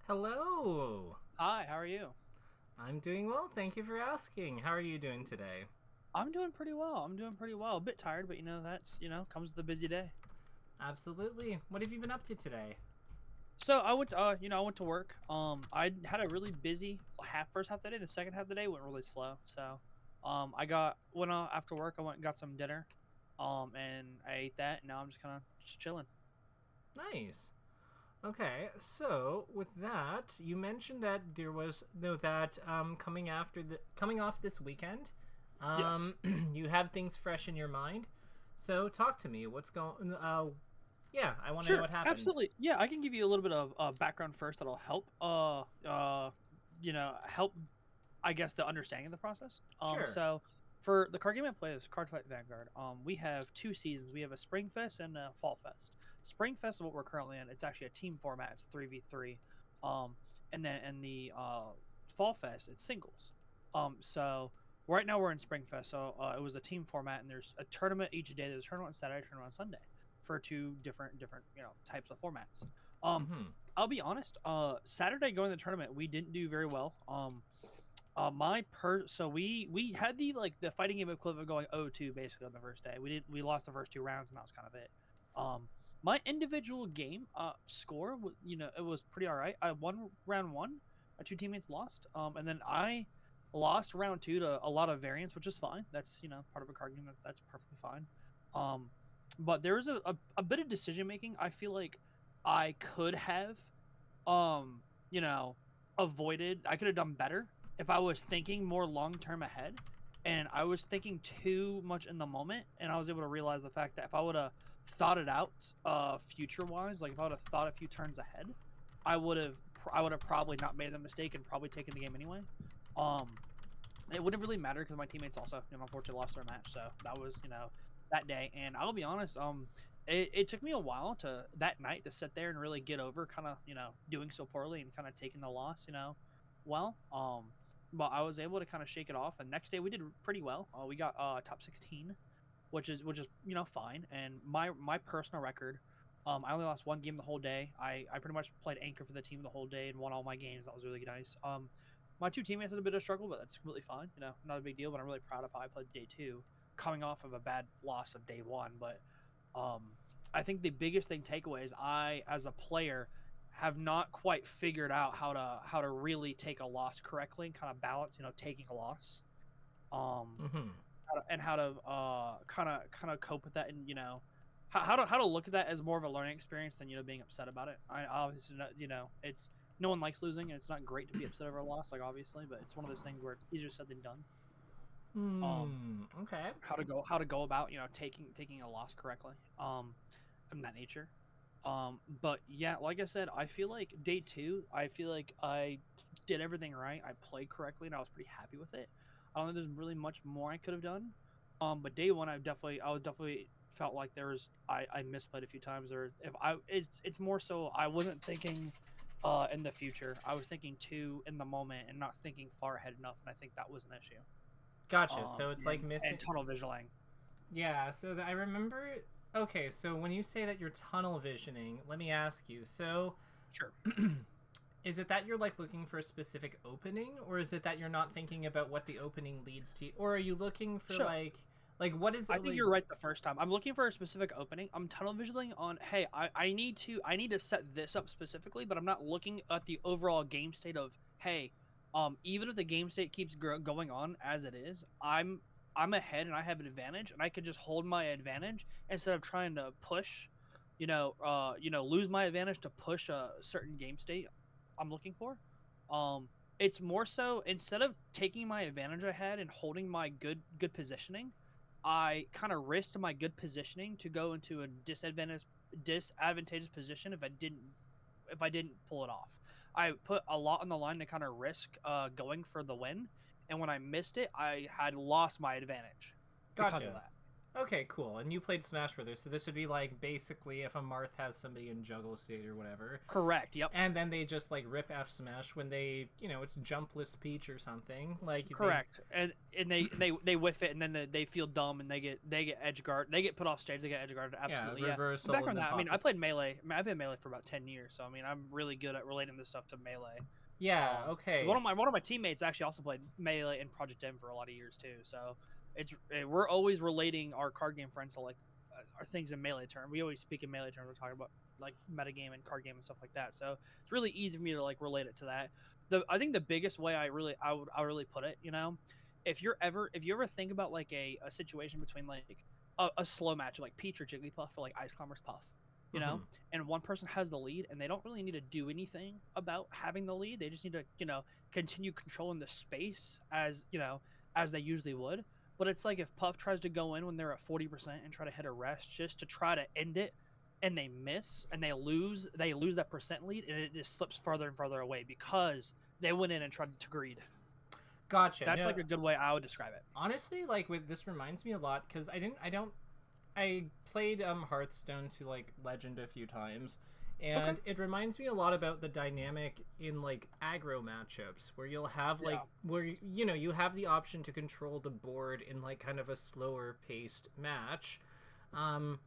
Hello! Hi, how are you? I'm doing well, thank you for asking. How are you doing today? I'm doing pretty well. I'm doing pretty well. A bit tired, but that's, comes with a busy day. Absolutely. What have you been up to today? So I went to work. I had a really busy first half of the day. The second half of the day went really slow. So, went after work. I went and got some dinner. And I ate that. And now I'm just kind of just chilling. Nice. Okay, so with that, you mentioned that there was no that coming off this weekend. Yes. You have things fresh in your mind. So talk to me. What's going? Yeah, I want to know Sure, what happened. absolutely. Yeah, I can give you a little bit of background first that'll help. Help I guess the understanding of the process. Sure. So for the card game I play is Cardfight Vanguard. We have two seasons. We have a Spring Fest and a Fall Fest. Spring Fest is what we're currently in. It's actually a team format. It's a 3v3. Um, and then in the Fall Fest, it's singles. So right now we're in Spring Fest. So it was a team format, and there's a tournament each day. There's a tournament on Saturday, tournament on Sunday for two different types of formats. Um, Mm-hmm. I'll be honest. Saturday going to the tournament, we didn't do very well. So we had the fighting game equivalent of going 0-2 basically on the first day. We lost the first two rounds and that was kind of it. My individual game score it was pretty all right. I won round one. My two teammates lost. And then I lost round two to a lot of variance, which is fine. That's part of a card game. That's perfectly fine. Um, but there was a bit of decision making. I feel like I could have um you know avoided. I could have done better if I was thinking more long term ahead, and I was thinking too much in the moment, and I was able to realize the fact that if I would have thought it out future wise, like if I would have thought a few turns ahead, I would have probably not made the mistake and probably taken the game anyway. um it wouldn't really matter because my teammates also, unfortunately lost their match. So that was, that day. And I'll be honest, it took me a while to that night to sit there and really get over kind of, doing so poorly and kind of taking the loss, well. But I was able to kind of shake it off. And next day we did pretty well. We got top 16, which is fine. And my personal record, I only lost one game the whole day. I pretty much played anchor for the team the whole day and won all my games. That was really nice. My two teammates had a bit of struggle, but that's completely fine. Not a big deal. But I'm really proud of how I played day two, coming off of a bad loss of day one. But um, I think the biggest thing takeaway is I, as a player, have not quite figured out how to really take a loss correctly and kind of balance, taking a loss. Um, Mm-hmm. and how to kind of cope with that, and how to look at that as more of a learning experience than being upset about it. I obviously it's no one likes losing, and it's not great to be upset over a loss, like obviously, but it's one of those things where it's easier said than done. Um, Hmm. Okay. how to go about taking a loss correctly. In that nature. But yeah, like I said, I feel like day two, I feel like I did everything right. I played correctly, and I was pretty happy with it. I don't think there's really much more I could have done. But day one, I was definitely felt like I misplayed a few times, or if I it's more so I wasn't thinking in the future. I was thinking too in the moment and not thinking far ahead enough, and I think that was an issue. Gotcha. So it's like And missing. tunnel visioning. Yeah, so I remember. Okay, so when you say that you're tunnel visioning, let me ask you. So, Sure. is it that you're like looking for a specific opening, or is it that you're not thinking about what the opening leads to, or are you looking for So like what is I it think like? you're right the first time. I'm looking for a specific opening. I'm tunnel visioning on, hey, I need to set this up specifically, but I'm not looking at the overall game state of, hey, even if the game state keeps going on as it is, I'm ahead and I have an advantage, and I could just hold my advantage instead of trying to push, lose my advantage to push a certain game state I'm looking for. It's more so instead of taking my advantage I had and holding my good positioning, I kind of risked my good positioning to go into a disadvantageous position if I didn't pull it off. I put a lot on the line to kind of risk going for the win, and when I missed it, I had lost my advantage because of Gotcha. that. Okay, cool. And you played Smash Brothers, so this would be like basically if a Marth has somebody in juggle state or whatever. Correct. Yep. And then they just like rip F Smash when they, it's jumpless Peach or something. Like Correct. And they whiff it, and then they feel dumb, and they get edge guard. They get put off stage. They get edge guarded. Absolutely. Yeah. Reversal. Back on that, I mean, I played Melee. I've been Melee for about 10 years, so I mean, I'm really good at relating this stuff to Melee. Yeah. Okay. One of my teammates actually also played Melee and Project M for a lot of years too. So we're always relating our card game friends to like our things in Melee terms. We always speak in Melee terms. We're talking about like metagame and card game and stuff like that. So it's really easy for me to like relate it to that. I think the biggest way I would really put it, if you ever think about like a situation between like a slow match like Peach or Jigglypuff or like Ice Climber's Puff, and one person has the lead and they don't really need to do anything about having the lead. They just need to, continue controlling the space as they usually would. But it's like if Puff tries to go in when they're at 40% and try to hit a rest just to try to end it, and they miss and they lose that percent lead, and it just slips further and further away because they went in and tried to greed. Gotcha. That's like a good way I would describe it. Honestly, like this reminds me a lot because I played Hearthstone to like Legend a few times, and it reminds me a lot about the dynamic in like aggro matchups where you'll have like where you have the option to control the board in like kind of a slower paced match.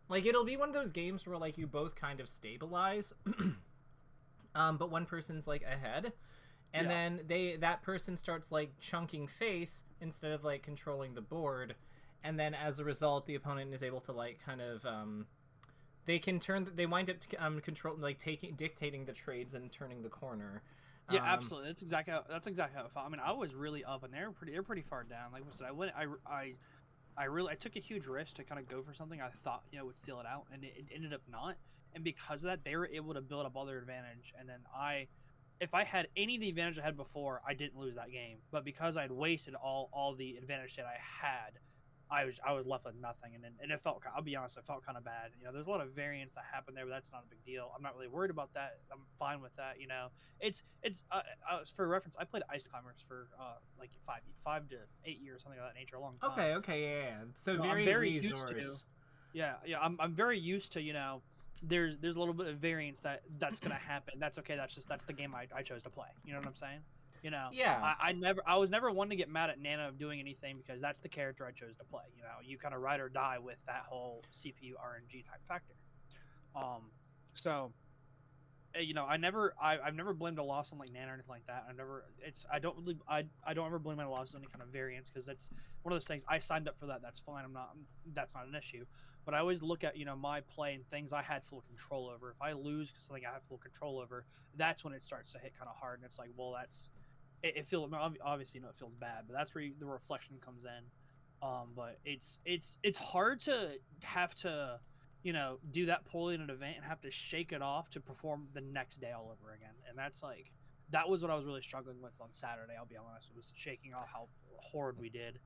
Like it'll be one of those games where like you both kind of stabilize, but one person's like ahead, and then that person starts like chunking face instead of like controlling the board. And then as a result, the opponent is able to like kind of they wind up dictating the trades and turning the corner. Yeah, absolutely. That's exactly how it felt. I mean, I was really up, and they're pretty far down. Like I said, I took a huge risk to kind of go for something I thought would steal it out, and it ended up not. And because of that, they were able to build up all their advantage. And then if I had any of the advantage I had before, I didn't lose that game. But because I had wasted all the advantage that I had, I was left with nothing, and it felt. I'll be honest, it felt kind of bad. There's a lot of variance that happened there, but that's not a big deal. I'm not really worried about that. I'm fine with that. It's for reference. I played Ice Climbers for like 5 to 8 years, something of that nature, a long time. Okay, yeah. So I'm very used to. resource. Yeah. I'm very used to. There's a little bit of variance that's gonna happen. That's okay. That's the game I chose to play. You know what I'm saying? Yeah. I was never one to get mad at Nana of doing anything because that's the character I chose to play. You kind of ride or die with that whole CPU RNG type factor. So, I've never blamed a loss on like Nana or anything like that. I don't ever blame my losses on any kind of variance because that's one of those things. I signed up for that. That's fine. That's not an issue. But I always look at my play and things I had full control over. If I lose something I have full control over, that's when it starts to hit kind of hard. And it's like, well, it feels obviously it feels bad, but that's where the reflection comes in. But it's hard to have to do that poorly in an event and have to shake it off to perform the next day all over again. And that was what I was really struggling with on Saturday. I'll be honest, it was shaking off how horrid we did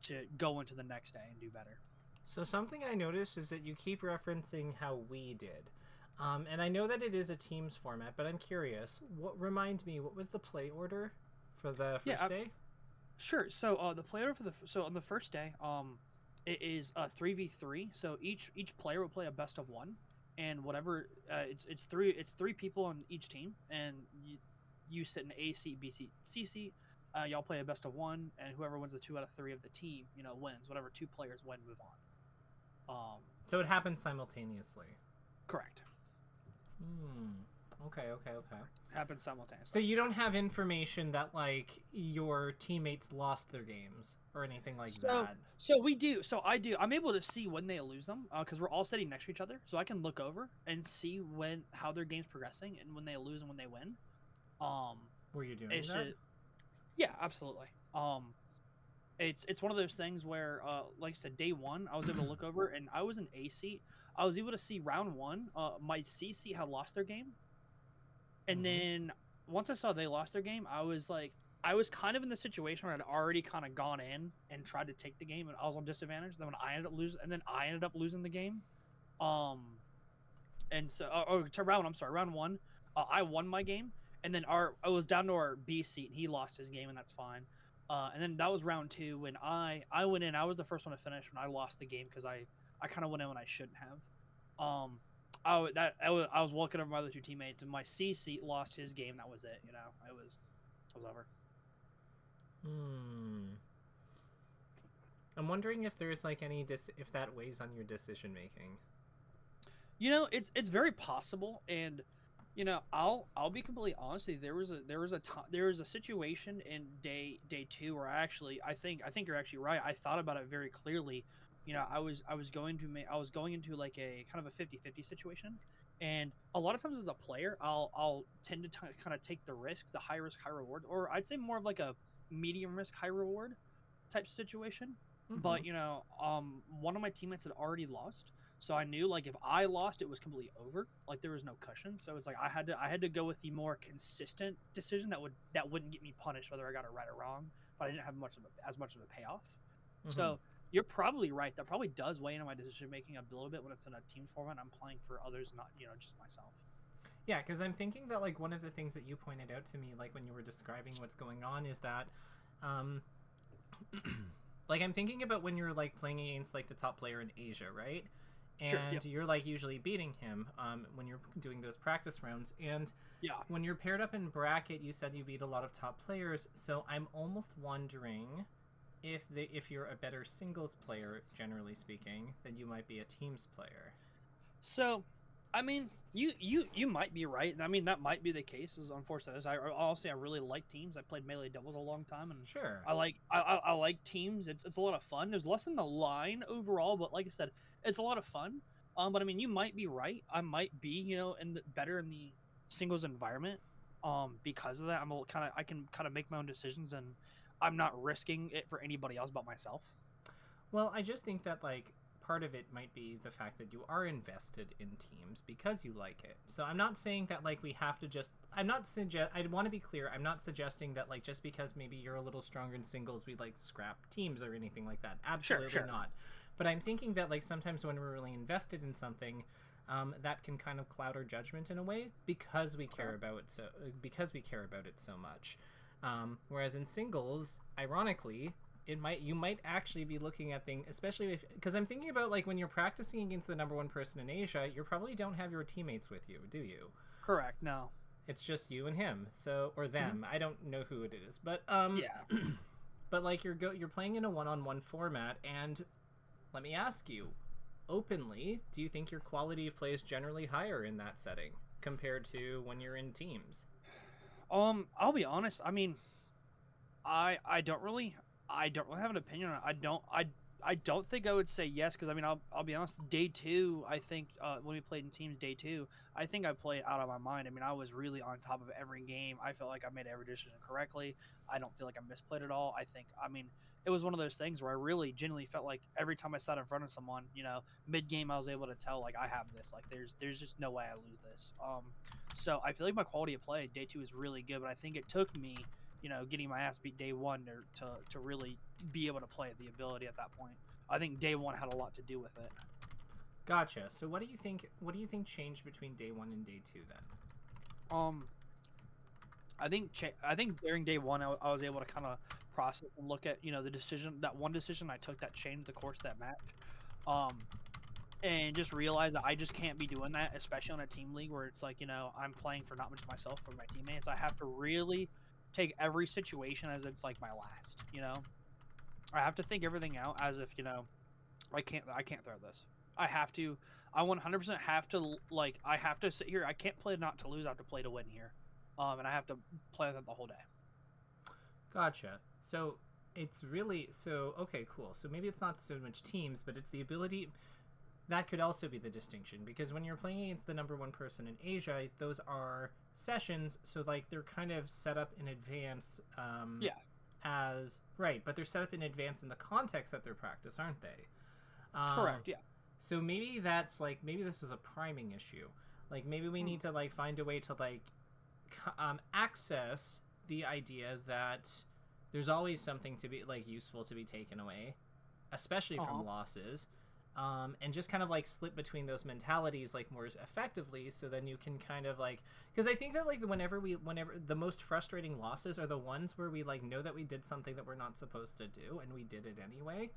to go into the next day and do better. So something I noticed is that you keep referencing how we did. And I know that it is a teams format, but I'm curious. Remind me, what was the play order for the first day? Sure. So the play order on the first day, it is 3v3. So each player will play a best of one, and whatever it's three people on each team, and you sit in A seat, B seat, C seat. Y'all play a best of one, and whoever wins the 2 out of 3 of the team, wins. Whatever 2 players win, move on. So it happens simultaneously. Correct. Okay. Happens simultaneously. So you don't have information that like your teammates lost their games or anything like that. So we do. So I do. I'm able to see when they lose them because we're all sitting next to each other, so I can look over and see how their game's progressing and when they lose and when they win. Were you doing that? Yeah, absolutely. It's one of those things where, like I said, day one, I was able to look over, and I was in A seat. I was able to see round one. My C seat had lost their game, and then once I saw they lost their game, I was kind of in the situation where I'd already kind of gone in and tried to take the game, and I was on disadvantage. Then when I ended up losing the game, and so round one, I won my game, and then I was down to our B seat, and he lost his game, and that's fine. And then that was round 2 when I went in. I was the first one to finish when I lost the game because I kind of went in when I shouldn't have. I was walking over my other 2 teammates, and my C seat lost his game. That was it. It was over. I'm wondering if there's like if that weighs on your decision making. It's very possible, and I'll be completely honest with you. There was a situation in day 2 where I think you're actually right. I thought about it very clearly. I was going into like a kind of a 50-50 situation, and a lot of times as a player, I'll tend to kind of take the risk, the high risk high reward, or I'd say more of like a medium risk high reward type situation. But one of my teammates had already lost. So I knew like if I lost, it was completely over. Like there was no cushion. So it's like I had to go with the more consistent decision that wouldn't get me punished whether I got it right or wrong, but I didn't have as much of a payoff. So you're probably right. That probably does weigh into my decision making a little bit when it's in a team format. I'm playing for others, not just myself. Yeah, because I'm thinking that like one of the things that you pointed out to me, like when you were describing what's going on, is that, like I'm thinking about when you're like playing against like the top player in Asia, right? And sure, yep. You're like usually beating him when you're doing those practice rounds. And when you're paired up in bracket, you said you beat a lot of top players. So I'm almost wondering if you're a better singles player, generally speaking, than you might be a teams player. So, I mean, you might be right. I mean, that might be the case. As unfortunate as I really like teams. I played melee doubles a long time, and sure, I like teams. It's a lot of fun. There's less in the line overall, but like I said, it's a lot of fun. But I mean, you might be right. I might be better in the singles environment. Because of that, I can kind of make my own decisions, and I'm not risking it for anybody else but myself. Well, I just think that like part of it might be the fact that you are invested in teams because you like it. So I'm not saying that like we have to just I want to be clear, I'm not suggesting that like just because maybe you're a little stronger in singles we like scrap teams or anything like that. Absolutely sure. not. But I'm thinking that like sometimes when we're really invested in something, that can kind of cloud our judgment in a way because we care about it so much. Whereas in singles, ironically, you might actually be looking at things, especially because I'm thinking about like when you're practicing against the number 1 person in Asia, you probably don't have your teammates with you, do you? Correct. No. It's just you and him, or them. I don't know who it is, but yeah. But like you're playing in a one-on-one format, and let me ask you, openly, do you think your quality of play is generally higher in that setting compared to when you're in teams? I'll be honest. I mean, I don't really have an opinion on it. I don't think I would say yes because I mean I'll be honest. Day 2, I think when we played in teams, day 2, I think I played out of my mind. I mean I was really on top of every game. I felt like I made every decision correctly. I don't feel like I misplayed at all. I mean it was one of those things where I really genuinely felt like every time I sat in front of someone, mid game I was able to tell like I have this. Like there's just no way I lose this. So I feel like my quality of play day 2 is really good, but I think it took me getting my ass beat day 1 to really be able to play the ability at that point. I think day 1 had a lot to do with it. Gotcha. So what do you think changed between day 1 and day 2 then? I think during day 1 I was able to kind of process and look at that one decision I took that changed the course of that match. And just realize that I just can't be doing that, especially on a team league where it's like I'm playing for not much myself or my teammates. I have to really take every situation as it's like my last. I have to think everything out as if I can't throw this. I 100% have to I have to sit here. I can't play not to lose. I have to play to win here, and I have to play that the whole day. Gotcha. So it's really okay, cool. So maybe it's not so much teams, but it's the ability. That could also be the distinction, because when you're playing against the number 1 person in Asia, those are sessions, so like they're kind of set up in advance. But they're set up in advance in the context that they're practice, aren't they? Correct. Yeah. So maybe that's maybe this is a priming issue. Like maybe we need to find a way to access the idea that there's always something to be useful to be taken away, especially from losses. and just kind of like slip between those mentalities like more effectively, so then you can kind of like, because I think that like whenever the most frustrating losses are the ones where we like know that we did something that we're not supposed to do and we did it anyway,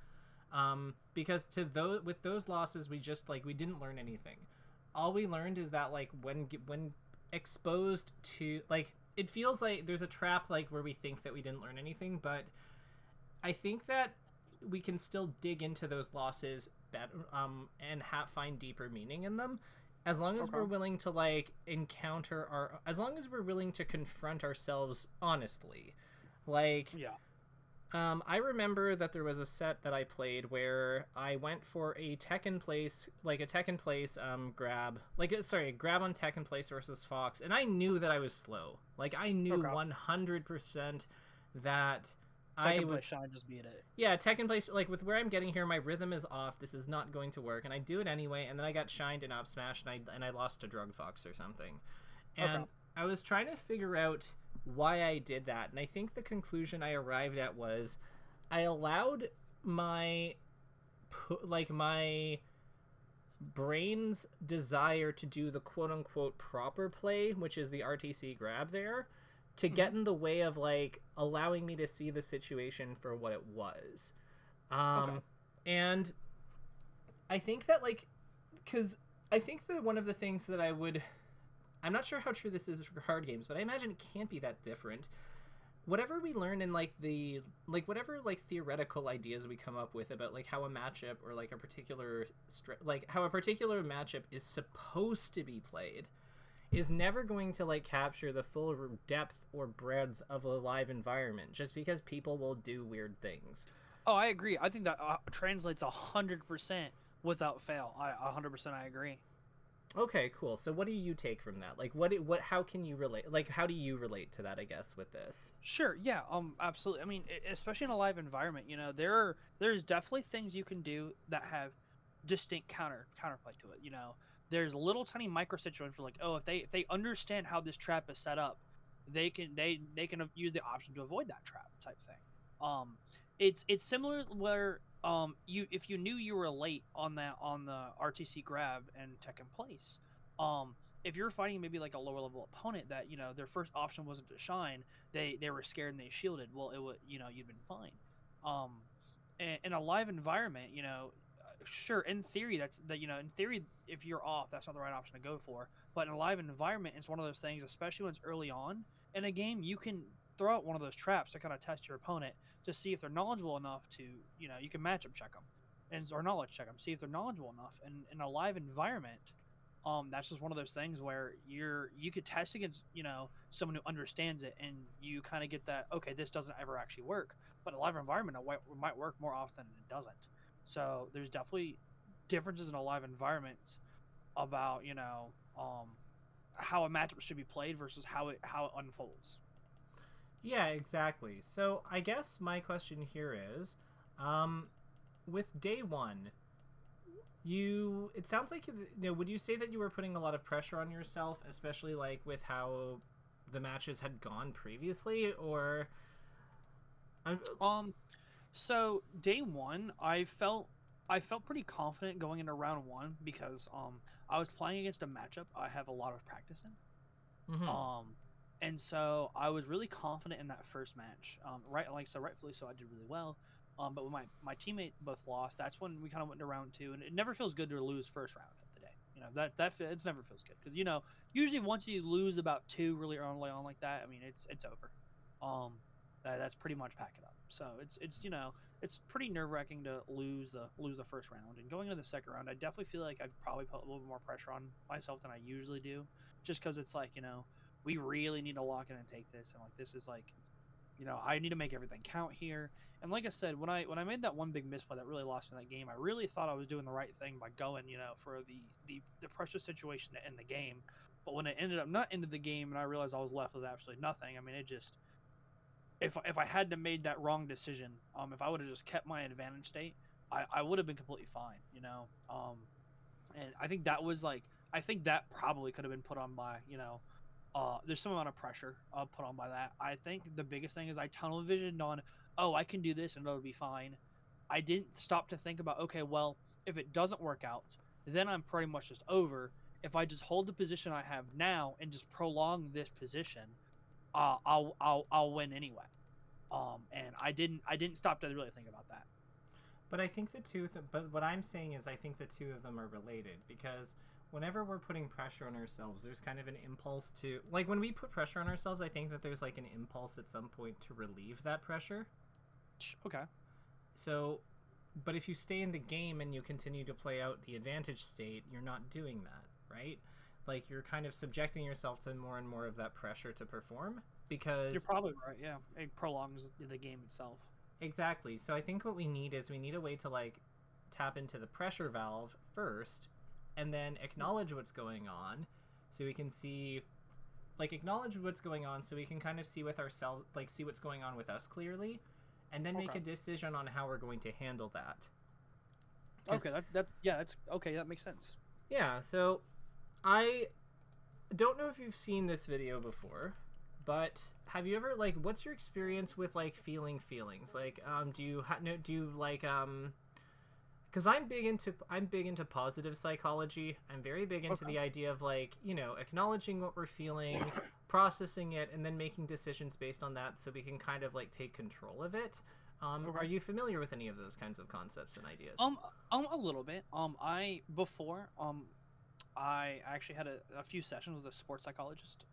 because with those losses we just like we didn't learn anything. All we learned is that like when exposed to, like, it feels like there's a trap like where we think that we didn't learn anything, but I think that we can still dig into those losses better, and find deeper meaning in them, as long as we're willing to like as long as we're willing to confront ourselves honestly. Like, I remember that there was a set that I played where I went for a tech in place grab, grab on tech in place versus Fox, and I knew that I was slow. Like, I knew 100% that Tech in place shine, just beat it. Yeah, tech in place, like with where I'm getting here, my rhythm is off. This is not going to work, and I do it anyway. And then I got shined and up smashed, and I lost to Drug Fox or something. And I was trying to figure out why I did that, and I think the conclusion I arrived at was I allowed my brain's desire to do the quote unquote proper play, which is the RTC grab there, to get in the way of like allowing me to see the situation for what it was. And I think that like, because I think that one of the things that I'm not sure how true this is for card games, but I imagine it can't be that different. Whatever we learn in like whatever like theoretical ideas we come up with about like how a matchup or like a particular how a particular matchup is supposed to be played is never going to like capture the full depth or breadth of a live environment, just because people will do weird things. Oh, I agree. I think that translates 100% without fail. 100% I agree. Okay, cool. So what do you take from that? Like, how can you relate? Like, how do you relate to that, I guess, with this? Sure. Yeah. Absolutely. I mean, especially in a live environment, you know, there's definitely things you can do that have distinct counterplay to it. You know, there's little tiny micro situations like, oh, if they understand how this trap is set up, they can use the option to avoid that trap type thing. It's similar where if you knew you were late on the RTC grab and tech in place, if you're fighting maybe like a lower level opponent that, you know, their first option wasn't to shine, they were scared and they shielded, well, it would, you know, you'd been fine. In a live environment, you know, sure, in theory in theory, if you're off, that's not the right option to go for. But in a live environment, it's one of those things, especially when it's early on in a game, you can throw out one of those traps to kind of test your opponent to see if they're knowledgeable enough to, you know, you can matchup check them or knowledge check them, see if they're knowledgeable enough. And in a live environment, that's just one of those things where you could test against, you know, someone who understands it, and you kind of get that, okay, this doesn't ever actually work. But in a live environment, it might work more often than it doesn't. So there's definitely differences in a live environment about, you know, how a matchup should be played versus how it unfolds. Yeah, exactly. So I guess my question here is, with day one, it sounds like, you know, would you say that you were putting a lot of pressure on yourself, especially like with how the matches had gone previously, or? So day one, I felt pretty confident going into round one because I was playing against a matchup I have a lot of practice in. Mm-hmm. And so I was really confident in that first match. Rightfully so, I did really well. But when my teammate both lost, that's when we kind of went to round two, and it never feels good to lose first round of the day. You know, it never feels good because, you know, usually once you lose about two really early on like that, I mean, it's over. That's pretty much pack it up. So it's you know, it's pretty nerve wracking to lose the first round. And going into the second round, I definitely feel like I'd probably put a little bit more pressure on myself than I usually do, just because it's like, you know, we really need to lock in and take this, and like this is like, you know, I need to make everything count here. And like I said, when I made that one big misplay that really lost me that game, I really thought I was doing the right thing by going, you know, for the pressure situation to end the game. But when it ended up not into the game, and I realized I was left with absolutely nothing, I mean, it just, if I hadn't have made that wrong decision, if I would have just kept my advantage state, I would have been completely fine, you know. And I think that probably could have been put on by, you know, there's some amount of pressure put on by that. I think the biggest thing is I tunnel visioned on, oh, I can do this and it'll be fine. I didn't stop to think about, okay, well, If it doesn't work out, then I'm pretty much just over. If I just hold the position I have now and just prolong this position, I'll win anyway. And I didn't stop to really think about that. But I think but what I'm saying is I think the two of them are related, because whenever we're putting pressure on ourselves, there's kind of an impulse to, like, when we put pressure on ourselves, I think that there's like an impulse at some point to relieve that pressure. Okay. So, but if you stay in the game and you continue to play out the advantage state, you're not doing that, right? Like, you're kind of subjecting yourself to more and more of that pressure to perform, because you're probably right. Yeah, it prolongs the game itself. Exactly. So I think what we need is we need a way to, like, tap into the pressure valve first, and then acknowledge what's going on, so we can see, like, acknowledge what's going on so we can kind of see with ourselves, like, see what's going on with us clearly, and then make a decision on how we're going to handle that. Okay, that's okay. That makes sense. Yeah. So I don't know if you've seen this video before, but have you ever, like, what's your experience with, like, feeling feelings? Like, do you like, because I'm big into positive psychology. I'm very big into the idea of, like, you know, acknowledging what we're feeling, processing it, and then making decisions based on that, so we can kind of, like, take control of it. Are you familiar with any of those kinds of concepts and ideas? A little bit. I actually had a few sessions with a sports psychologist.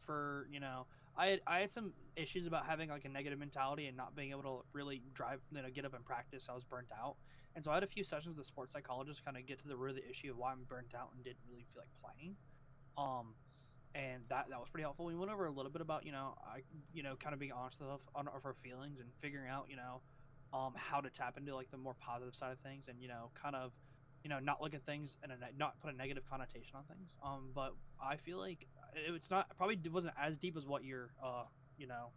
For, you know, I had some issues about having, like, a negative mentality and not being able to really drive, you know, get up and practice. I was burnt out, and so I had a few sessions with a sports psychologist to kind of get to the root of the issue of why I'm burnt out and didn't really feel like playing. And that was pretty helpful. We went over a little bit about, kind of being honest with our feelings and figuring out, how to tap into, like, the more positive side of things, and, kind of, not look at things and not put a negative connotation on things. But I feel like it's not, probably wasn't as deep as what you're,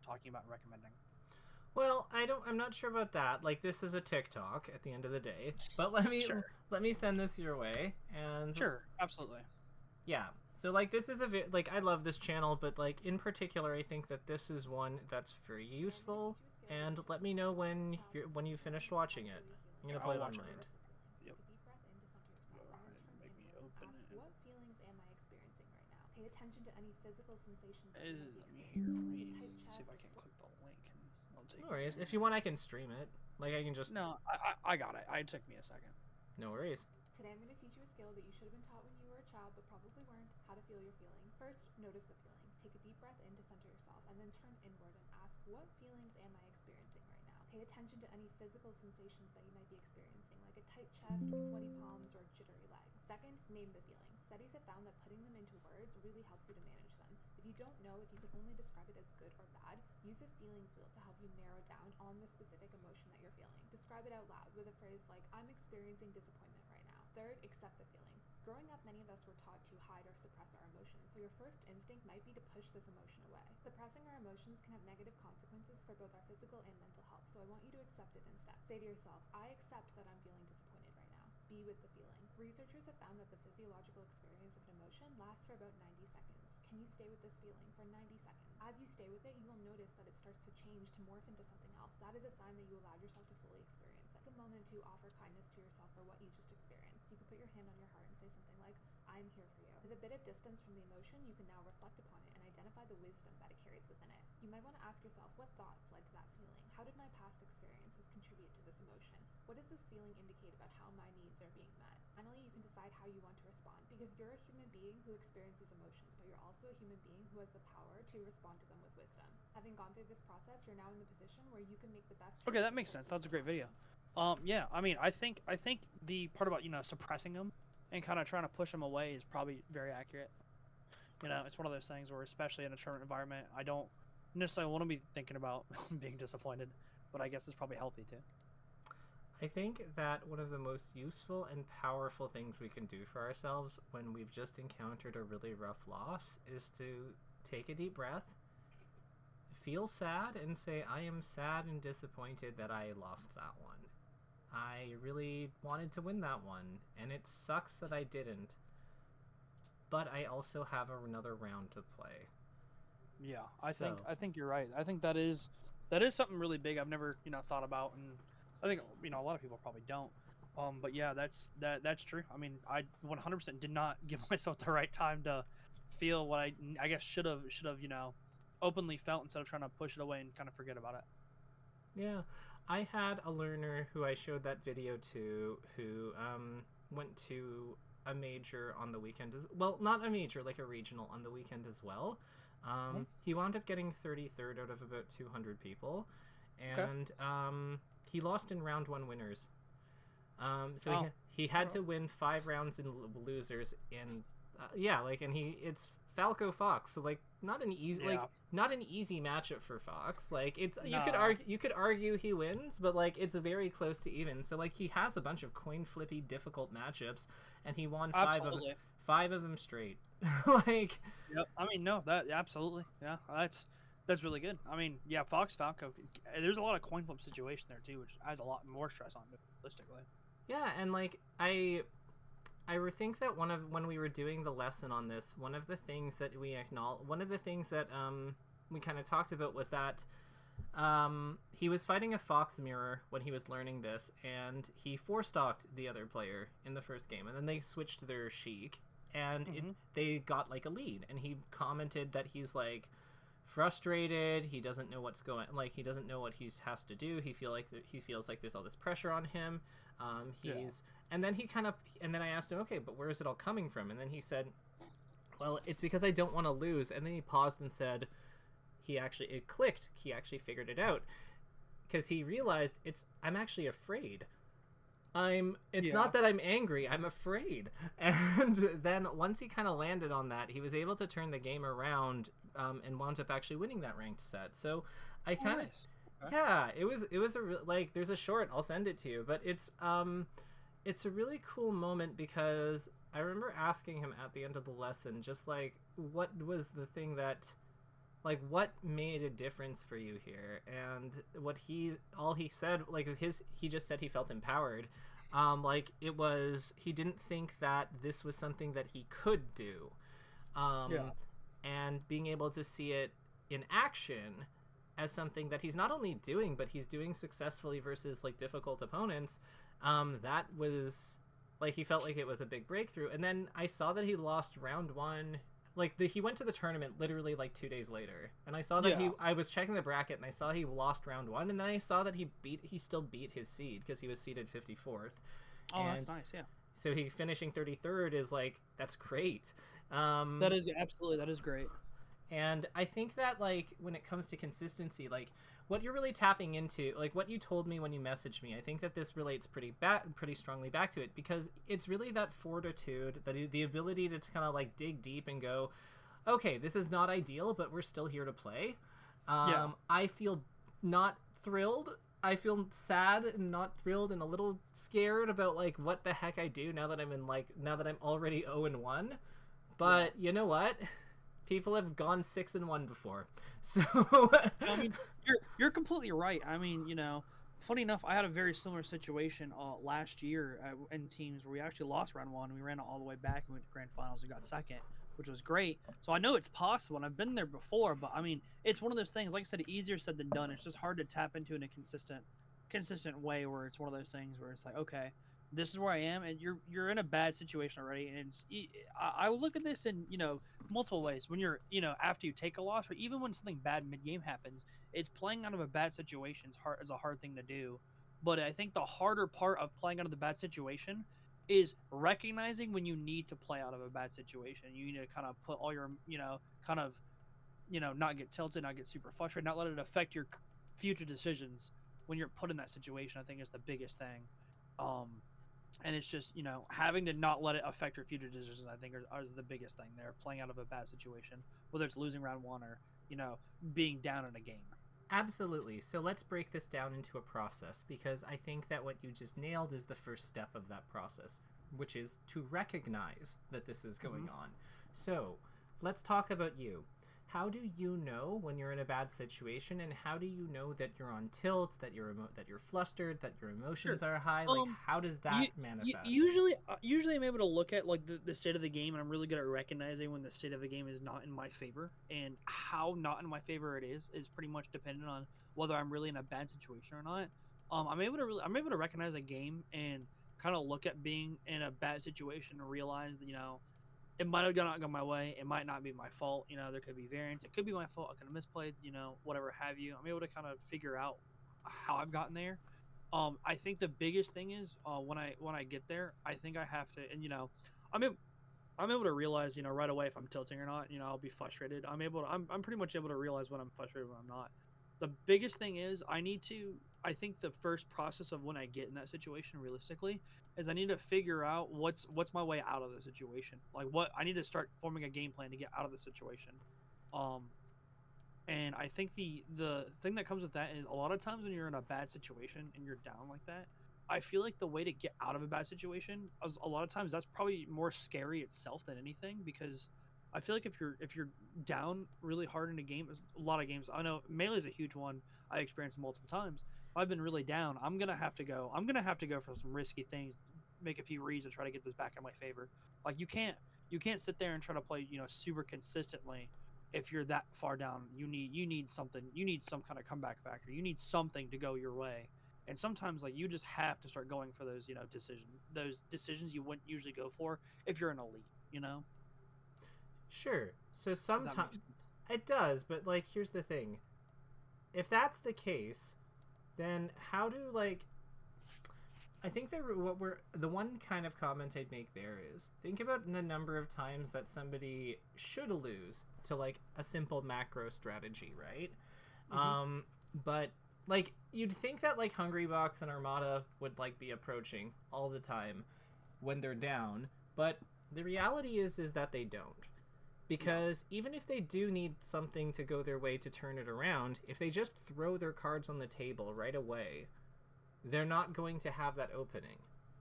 talking about and recommending. Well, I'm not sure about that. Like, this is a TikTok at the end of the day, but let me send this your way. And sure, absolutely. Yeah. So, like, this is like, I love this channel, but, like, in particular, I think that this is one that's very useful. And let me know when you finished watching it. I'm gonna play it on mine. Yep. What feelings am I experiencing right now? Pay attention to any physical sensations. Let me see if I can click the link. No worries. If you want, I can stream it. Like, I can just... No, I got it. It took me a second. No worries. Today I'm going to teach you a skill that you should have been taught when you were a child, but probably weren't. How to feel your feeling. First, notice the feeling. Take a deep breath in to center yourself, and then turn inward and ask, what feelings am I experiencing right now? Pay attention to any physical sensations that you might be experiencing, like a tight chest or sweaty palms or jittery legs. Second, name the feeling. Studies have found that putting them into words really helps you to manage them. If you don't know if you can only describe it as good or bad, use a feelings wheel to help you narrow down on the specific emotion that you're feeling. Describe it out loud with a phrase like, I'm experiencing disappointment right now. Third, accept the feeling. Growing up, many of us were taught to hide or suppress our emotions, so your first instinct might be to push this emotion away. Suppressing our emotions can have negative consequences for both our physical and mental health, so I want you to accept it instead. Say to yourself, I accept that I'm feeling disappointed right now. Be with the feeling. Researchers have found that the physiological experience of an emotion lasts for about 90 seconds. Can you stay with this feeling for 90 seconds? As you stay with it, you will notice that it starts to change, to morph into something else. That is a sign that you allowed yourself to fully experience it. Take a moment to offer kindness to yourself for what you just experienced. You can put your hand on your heart and say something like, I'm here for you. With a bit of distance from the emotion, you can now reflect upon it and identify the wisdom that it carries within it. You might want to ask yourself, what thoughts led to that feeling? How did my past experiences contribute to this emotion? What does this feeling indicate about how my needs are being met? Finally, you can decide how you want to respond, because you're a human being who experiences emotions, but you're also a human being who has the power to respond to them with wisdom. Having gone through this process, you're now in the position where you can make the best. Okay, that makes sense. That was a great video. Yeah, I mean, I think the part about, suppressing them and kind of trying to push them away is probably very accurate. It's one of those things where, especially in a tournament environment, I don't necessarily want to be thinking about being disappointed, but I guess it's probably healthy too. I think that one of the most useful and powerful things we can do for ourselves when we've just encountered a really rough loss is to take a deep breath, feel sad, and say, I am sad and disappointed that I lost that one. I really wanted to win that one, and it sucks that I didn't. But I also have another round to play. Yeah, I think you're right. I think that is something really big I've never, thought about, and I think, a lot of people probably don't. But yeah, that's true. I mean, I 100% did not give myself the right time to feel what I guess should have openly felt instead of trying to push it away and kind of forget about it. Yeah, I had a learner who I showed that video to who went to a major on the weekend well, not a major, like a regional on the weekend as well. He wound up getting 33rd out of about 200 people, and he lost in round 1 winners. So he had to win 5 rounds in losers, and it's Falco Fox, so like not an easy matchup for Fox. Like you could argue he wins, but like it's very close to even. So like he has a bunch of coin flippy difficult matchups, and he won 5 of them straight. Like, yep. I mean, no, that absolutely, yeah, that's really good. I mean, yeah, Fox Falco. There's a lot of coin flip situation there too, which adds a lot more stress on it, realistically. Yeah, and like I think that when we were doing the lesson on this, one of the things that we kind of talked about was that he was fighting a Fox mirror when he was learning this, and he 4-stocked the other player in the first game, and then they switched to their Sheik, and they got like a lead, and he commented that he's like frustrated, he doesn't know what's going, like he doesn't know what he has to do, he feels like there's all this pressure on him. And then I asked him, okay, but where is it all coming from? And then he said, well, it's because I don't want to lose. And then he paused and said, it clicked. He actually figured it out, because he realized I'm actually afraid. It's not that I'm angry, I'm afraid. And then once he kind of landed on that, he was able to turn the game around, and wound up actually winning that ranked set. So I kind of, yeah, it was like, there's a short, I'll send it to you, but it's a really cool moment, because I remember asking him at the end of the lesson, just like, what was the thing that, like, what made a difference for you here? And he said, like, he just said he felt empowered. Like, he didn't think that this was something that he could do. And being able to see it in action as something that he's not only doing, but he's doing successfully versus like difficult opponents, that was like, he felt like it was a big breakthrough. And then I saw that he lost round 1. Like, he went to the tournament literally like 2 days later, and I saw that I was checking the bracket, and I saw he lost round 1, and then I saw that he still beat his seed, because he was seeded 54th. Oh, and that's nice. Yeah. So he finishing 33rd is like, that's great. That is great. And I think that, like, when it comes to consistency, like, what you're really tapping into, like, what you told me when you messaged me, I think that this relates pretty strongly back to it, because it's really that fortitude, the ability to kind of, like, dig deep and go, okay, this is not ideal, but we're still here to play. I feel not thrilled. I feel sad and not thrilled and a little scared about, like, what the heck I do now that I'm already 0-1. But you know what? People have gone 6-1 before, so I mean, you're completely right. I mean, funny enough, I had a very similar situation last year in teams where we actually lost round 1. We ran it all the way back and went to grand finals and got second, which was great. So I know it's possible, and I've been there before. But I mean, it's one of those things. Like I said, easier said than done. It's just hard to tap into in a consistent way, where it's one of those things where it's like, okay, this is where I am, and you're in a bad situation already. And I look at this in multiple ways. When you're after you take a loss, or even when something bad mid game happens, it's playing out of a bad situation is a hard thing to do. But I think the harder part of playing out of the bad situation is recognizing when you need to play out of a bad situation. You need to kind of put all your not get tilted, not get super frustrated, not let it affect your future decisions when you're put in that situation. I think is the biggest thing. And it's just, having to not let it affect your future decisions, I think, is the biggest thing there, playing out of a bad situation, whether it's losing round 1 or, being down in a game. Absolutely. So let's break this down into a process, because I think that what you just nailed is the first step of that process, which is to recognize that this is going on. So let's talk about you. How do you know when you're in a bad situation, and how do you know that you're on tilt, that you're flustered, that your emotions are high? Like, how does that manifest? Usually I'm able to look at like the state of the game, and I'm really good at recognizing when the state of the game is not in my favor, and how not in my favor it is pretty much dependent on whether I'm really in a bad situation or not. I'm able to recognize a game and kind of look at being in a bad situation and realize that, it might have not gone my way. It might not be my fault. There could be variance. It could be my fault. I could have misplayed, whatever have you. I'm able to kind of figure out how I've gotten there. I think the biggest thing is when I get there, I think I have to, and I'm able to realize, right away if I'm tilting or not. I'll be frustrated. I'm pretty much able to realize when I'm frustrated when I'm not. The biggest thing is I think the first process of when I get in that situation realistically is I need to figure out what's my way out of the situation. Like what I need to start forming a game plan to get out of the situation. And I think the thing that comes with that is a lot of times when you're in a bad situation and you're down like that, I feel like the way to get out of a bad situation is a lot of times that's probably more scary itself than anything, because I feel like if you're down really hard in a game, a lot of games. I know Melee is a huge one. I experienced multiple times. If I've been really down, I'm gonna have to go for some risky things, make a few reads and try to get this back in my favor. Like you can't sit there and try to play super consistently if you're that far down. You need something. You need some kind of comeback factor. You need something to go your way. And sometimes like you just have to start going for those decisions you wouldn't usually go for if you're an elite. Sure. So sometimes it does, but like here's the thing. If that's the case, then how do I think that the one kind of comment I'd make there is think about the number of times that somebody should lose to like a simple macro strategy, right? Mm-hmm. But like you'd think that like Hungrybox and Armada would like be approaching all the time when they're down, but the reality is that they don't. Because even if they do need something to go their way to turn it around, if they just throw their cards on the table right away, they're not going to have that opening,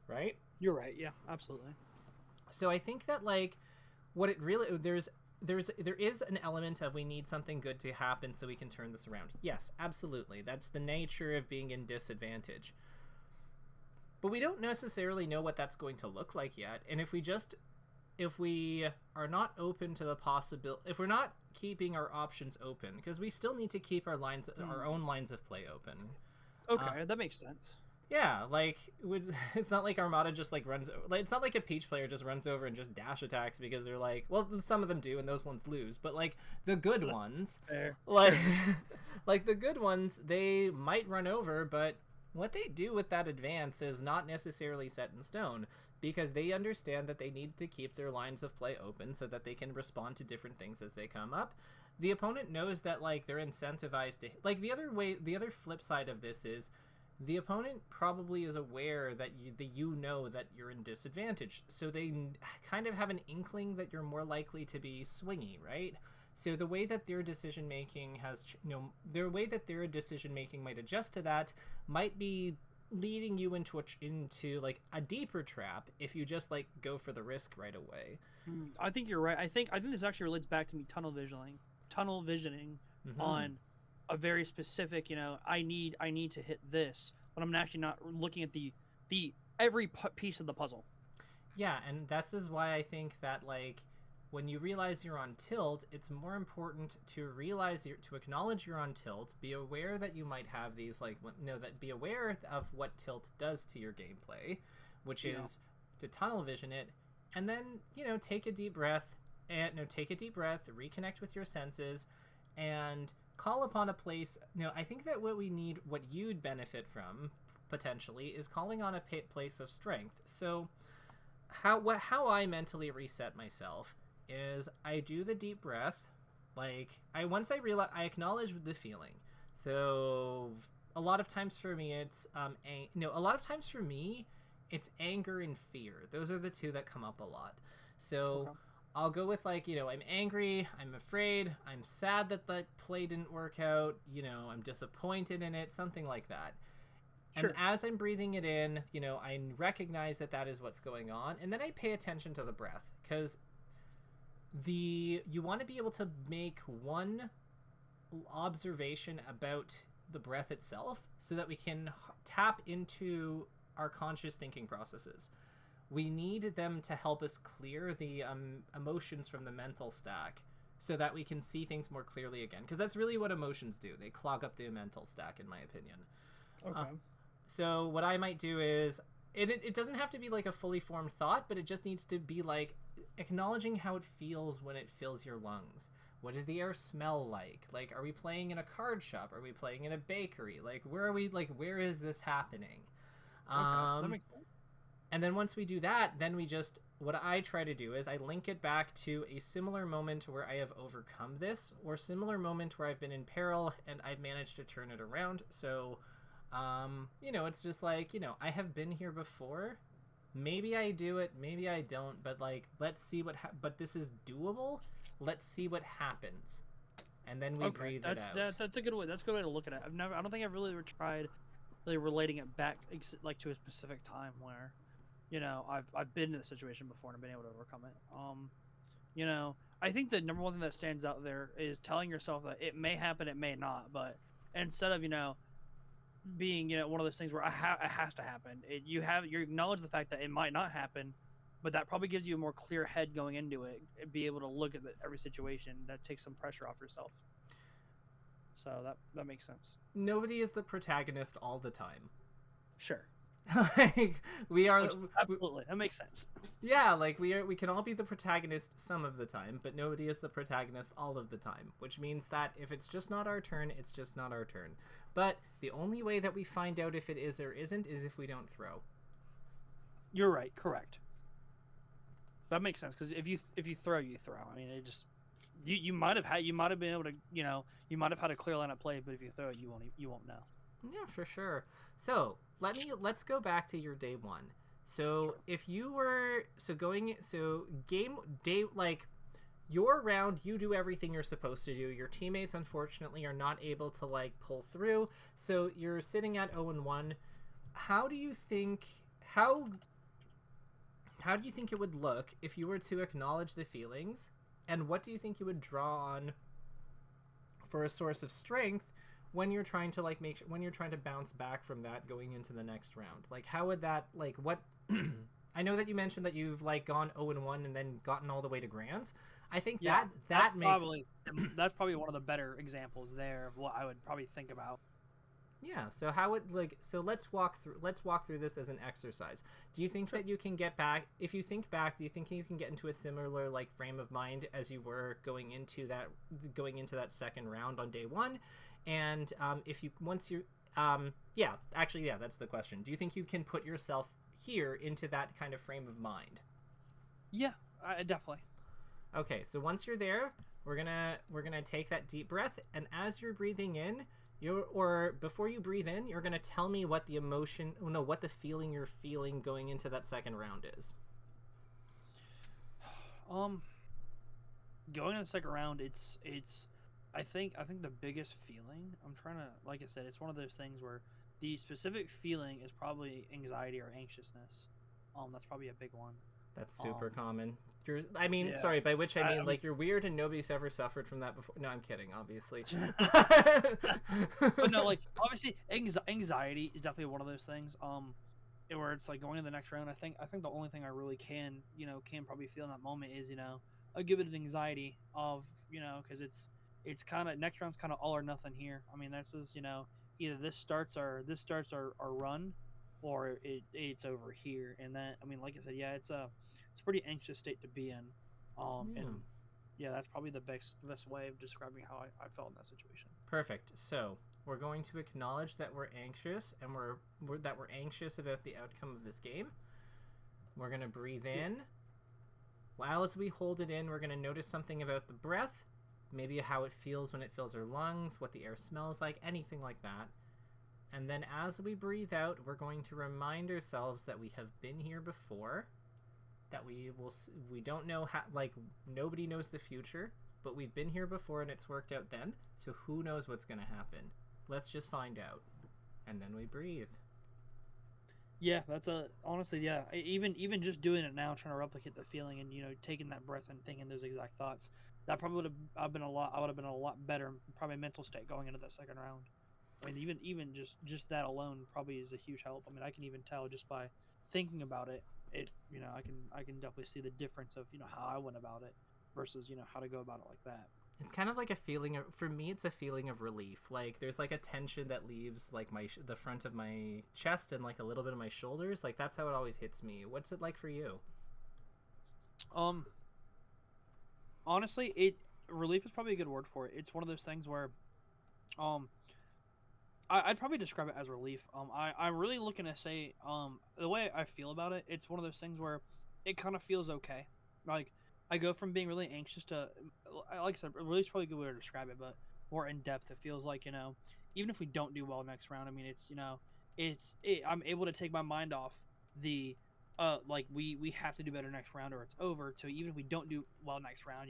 right? You're right. Yeah, absolutely. So I think that like what it really there is an element of we need something good to happen so we can turn this around. Yes, absolutely. That's the nature of being in disadvantage. But we don't necessarily know what that's going to look like yet. And if we are not open to the possibility, if we're not keeping our options open, because we still need to keep our own lines of play open. Okay, that makes sense. Yeah, like it's not like Armada just like runs. Like, it's not like a Peach player just runs over and just dash attacks because they're like, well, some of them do, and those ones lose. But like the good ones, like the good ones, they might run over, but what they do with that advance is not necessarily set in stone, because they understand that they need to keep their lines of play open so that they can respond to different things as they come up. The opponent knows that like they're incentivized to like the other flip side of this is the opponent probably is aware that you know that you're in disadvantage, so they kind of have an inkling that you're more likely to be swingy, right? So the way that their decision making might adjust to that might be leading you into like a deeper trap if you just like go for the risk right away. I think you're right. I think this actually relates back to me tunnel visioning mm-hmm. on a very specific, I need to hit this, but I'm actually not looking at the every piece of the puzzle. Yeah, and that's is why I think that like when you realize you're on tilt, it's more important to acknowledge you're on tilt, be aware that you might have these be aware of what tilt does to your gameplay, which is to tunnel vision it, and then take a deep breath, reconnect with your senses, and call upon a place. I think that what you'd benefit from potentially is calling on a place of strength. So how I mentally reset myself is I do the deep breath. Like I acknowledge the feeling. So a lot of times for me it's it's anger and fear. Those are the two that come up a lot. So okay. I'll go with I'm angry, I'm afraid, I'm sad that the play didn't work out, I'm disappointed in it, something like that. Sure. And as I'm breathing it in, I recognize that is what's going on, and then I pay attention to the breath, because you want to be able to make one observation about the breath itself so that we can tap into our conscious thinking processes. We need them to help us clear the emotions from the mental stack so that we can see things more clearly again, because that's really what emotions do. They clog up the mental stack, in my opinion. Okay. So what I might do is it doesn't have to be like a fully formed thought, but it just needs to be like acknowledging how it feels when it fills your lungs. What does the air smell like? Like, are we playing in a card shop? Are we playing in a bakery? Like, where are we? Like, where is this happening? That makes sense. And then once we do that, then we just, what I try to do is I link it back to a similar moment where I have overcome this, or similar moment where I've been in peril and I've managed to turn it around. So, you know, it's just like, you know, I have been here before. Maybe I do it, maybe I don't, but like, let's see what, but this is doable. Let's see what happens. And then we breathe it out. That's a good way. That's a good way to look at it. I don't think I've really ever tried really relating it back like to a specific time where, you know, I've been in the situation before and I've been able to overcome it. You know, I think the number one thing that stands out there is telling yourself that it may happen, it may not, but instead of, you know, being, you know, one of those things where it has to happen, you acknowledge the fact that it might not happen, but that probably gives you a more clear head going into it, and be able to look at every situation. That takes some pressure off yourself. So that makes sense. Nobody is the protagonist all the time. Sure. Like, we are. Absolutely, that makes sense. Yeah, like we can all be the protagonist some of the time, but nobody is the protagonist all of the time, which means that if it's just not our turn, it's just not our turn. But the only way that we find out if it is or isn't is if we don't throw. You're right, correct. That makes sense, because if you throw, you throw. I mean, it just you might have been able to, you know, you might have had a clear line of play, but if you throw it, you won't know. Yeah, for sure. So let's go back to your day one. So sure. If you were game day, like, your round, you do everything you're supposed to do. Your teammates unfortunately are not able to like pull through, so you're sitting at 0-1. How do you think it would look if you were to acknowledge the feelings, and what do you think you would draw on for a source of strength when you're trying to like when you're trying to bounce back from that going into the next round? Like, how would that, like, what I know that you mentioned that you've like gone 0-1 and then gotten all the way to grands. I think that's probably one of the better examples there of what I would probably think about. Yeah, so how would, like, so let's walk through this as an exercise. Do you think that you can get back, if you think back, do you think you can get into a similar like frame of mind as you were going into that second round on day one? And that's the question. Do you think you can put yourself here into that kind of frame of mind? Yeah, definitely. Okay, so once you're there, we're gonna take that deep breath, and as you're breathing in, before you breathe in, you're gonna tell me what the feeling you're feeling going into that second round is. Going to the second round, it's I think the biggest feeling, I'm trying to, like I said, it's one of those things where the specific feeling is probably anxiety or anxiousness. That's probably a big one. That's super common. Yeah. Sorry, by which I mean, like, you're weird and nobody's ever suffered from that before. No, I'm kidding, obviously. But no, like, obviously, anxiety is definitely one of those things. Where it's like going to the next round. I think the only thing I really can probably feel in that moment is, you know, a good bit of anxiety of, you know, because it's kind of, next round's kind of all or nothing here. I mean, this is, you know, either this starts our run, or it's over here. And that, I mean, like I said, yeah, it's a pretty anxious state to be in. And yeah, that's probably the best way of describing how I felt in that situation. Perfect. So we're going to acknowledge that we're anxious, and we're anxious about the outcome of this game. We're going to breathe in. While as we hold it in, we're going to notice something about the breath, maybe how it feels when it fills our lungs, what the air smells like, anything like that. And then as we breathe out, we're going to remind ourselves that we have been here before, that we don't know how, like, nobody knows the future, but we've been here before and it's worked out then, so who knows what's going to happen. Let's just find out. And then we breathe. Yeah, honestly, yeah. Even just doing it now, trying to replicate the feeling and, you know, taking that breath and thinking those exact thoughts, that probably would have been a lot better, probably mental state going into that second round. I mean, even just that alone probably is a huge help. I mean, I can even tell just by thinking about it, you know, I can definitely see the difference of, you know, how I went about it versus, you know, how to go about it like that. It's kind of like a feeling of, for me, it's a feeling of relief. Like there's like a tension that leaves like the front of my chest and like a little bit of my shoulders. Like that's how it always hits me. What's it like for you? Honestly, it relief is probably a good word for it. It's one of those things where, um, I'd probably describe it as relief. I'm really looking to say, the way I feel about it, it's one of those things where it kind of feels okay. Like, I go from being really anxious to, like I said, relief's probably a good way to describe it, but more in depth. It feels like, even if we don't do well next round, I mean, I'm able to take my mind off the, like we have to do better next round or it's over. To even if we don't do well next round,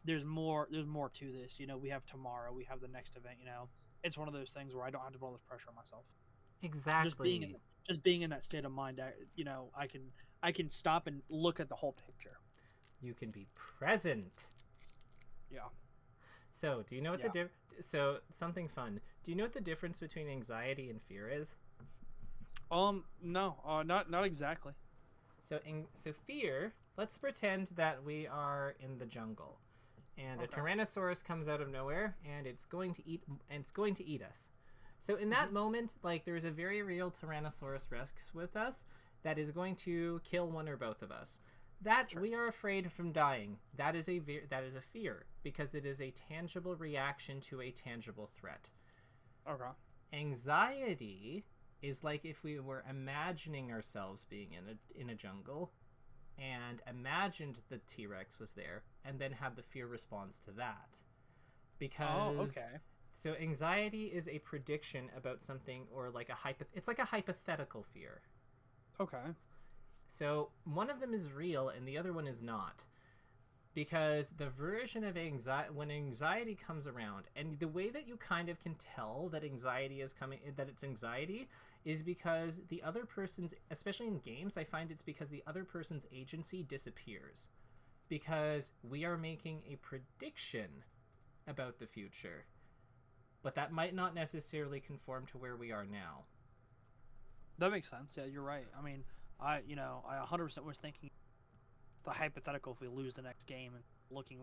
there's more to this. We have tomorrow, we have the next event. It's one of those things where I don't have to put all this pressure on myself. Exactly. Just being in that state of mind, I can stop and look at the whole picture. You can be present. Yeah. So, do you know what so something fun. Do you know what the difference between anxiety and fear is? No, not exactly. So fear, let's pretend that we are in the jungle and a Tyrannosaurus comes out of nowhere and it's going to eat us. So in that moment, like there's a very real Tyrannosaurus Rex with us that is going to kill one or both of us. We are afraid from dying. That is a fear because it is a tangible reaction to a tangible threat. Okay. Anxiety is like if we were imagining ourselves being in a jungle and imagined the T-Rex was there and then had the fear response to that. Because so anxiety is a prediction about something or like it's like a hypothetical fear. Okay. So one of them is real and the other one is not. Because the version of anxiety, when anxiety comes around, and the way that you kind of can tell that anxiety is coming, that it's anxiety, is because the other person's, especially in games, I find it's because the other person's agency disappears. Because we are making a prediction about the future. But that might not necessarily conform to where we are now. That makes sense. Yeah, you're right. I mean, I 100% was thinking the hypothetical if we lose the next game and looking.